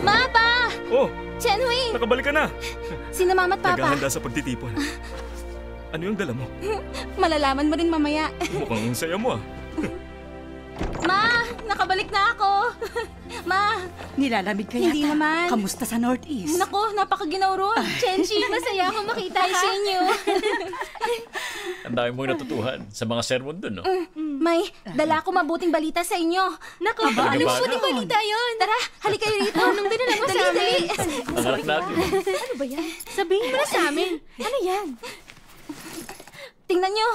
Mapa! Oh! Chenhui! Nakabalik ka na! Sina Mama at Papa? Naghahanda sa pagtitipon. Ano yung dala mo? Malalaman mo rin mamaya. Mukhang ang saya mo ah. Ma! Nakabalik na ako! Ma! Nilalamig ka yata. Hindi naman. Kamusta sa Northeast? Nako, napakaginawro. Chenchi, masaya akong makita sa inyo. Ang dami mong natutuhan sa mga sermon dun, no? May dala ko mabuting balita sa inyo. Nako, Ano ba? mabuting balita yun. Tara, halika kayo rito. Anong dinala mo sa amin? Ang anak natin. Ano ba yan? Sabihin mo na sa amin. Ano yan? Tingnan nyo.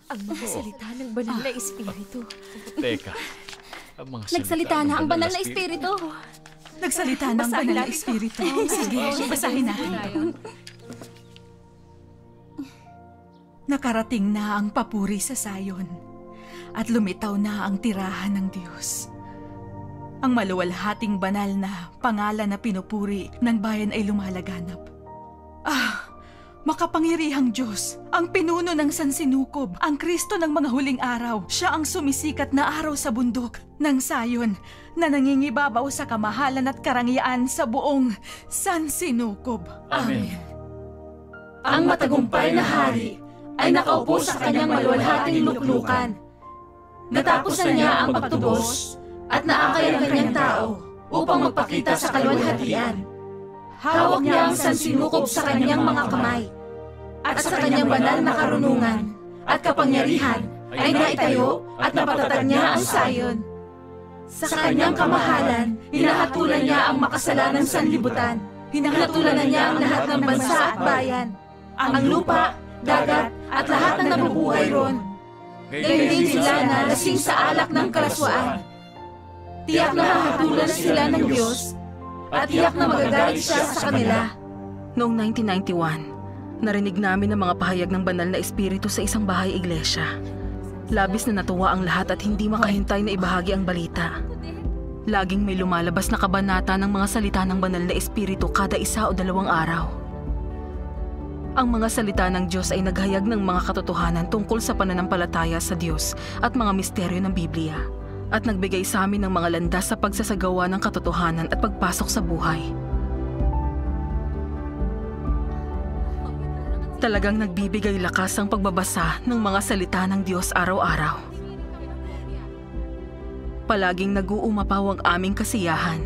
Ang mga salita ng banal na espiritu. Teka. Ang mga Nagsalita na ang banal na espiritu. Nagsalita ng banal na espiritu. Sige, basahin natin. Nakarating na ang papuri sa Sayon at lumitaw na ang tirahan ng Diyos. Ang maluwalhating banal na pangalan na pinupuri ng bayan ay lumalaganap. Makapangyarihang Diyos, ang pinuno ng sansinukob, ang Kristo ng mga huling araw. Siya ang sumisikat na araw sa bundok ng Sayon na nangingibabaw sa kamahalan at karangyaan sa buong sansinukob. Amen. Ang matagumpay na hari ay nakaupo sa kanyang maluwalhating luklukan. Natapos na niya ang pagtubos at naakay ang kanyang tao upang magpakita sa kaluwalhatian. Hawak niya ang sansinukob sa kanyang mga kamay at sa kanyang banal na karunungan at kapangyarihan ay naitayo at napatatag niya ang Sayon. Sa kanyang kamahalan, hinahatulan niya ang makasalanang sanlibutan. Hinahatulan na niya ang lahat ng bansa at bayan, ang lupa, dagat at lahat ng nabubuhay ron. Gayon din sila na lasing sa alak ng kalaswaan. Tiyak na hahatulan sila ng Diyos at tiyak na magagalit siya sa kanila. Noong 1991, narinig namin ang mga pahayag ng banal na espiritu sa isang bahay iglesia. Labis na natuwa ang lahat at hindi makahintay na ibahagi ang balita. Laging may lumalabas na kabanata ng mga salita ng banal na espiritu kada 1 o 2 araw. Ang mga salita ng Diyos ay naghayag ng mga katotohanan tungkol sa pananampalataya sa Diyos at mga misteryo ng Biblia, at nagbigay sa amin ng mga landas sa pagsasagawa ng katotohanan at pagpasok sa buhay. Talagang nagbibigay lakas ang pagbabasa ng mga salita ng Diyos araw-araw. Palaging nag-uumapaw ang aming kasiyahan